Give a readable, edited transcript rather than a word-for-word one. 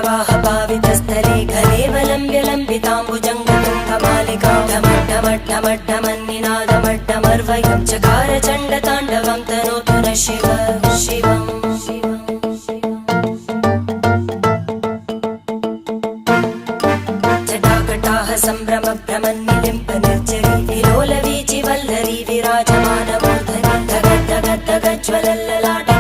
जटाटवीगलज्जलप्रवाहपावितस्थले घलेवलम्ब्यलम्बिताम्बुजङ्गतुङ्गमालिका ढमड्ढमड्ढमड्ढमन्निनादमड्ढमर्वयं चकार चण्डताण्डवं तनोतु नः शिव शिवम् जटाकटाह सम्भ्रमभ्रमन्निलिम्पनिर्झरी विलोलवीचिवल्लरी विराजमानमूर्धनि धगद्धगद्धगज्ज्वलल्ललाट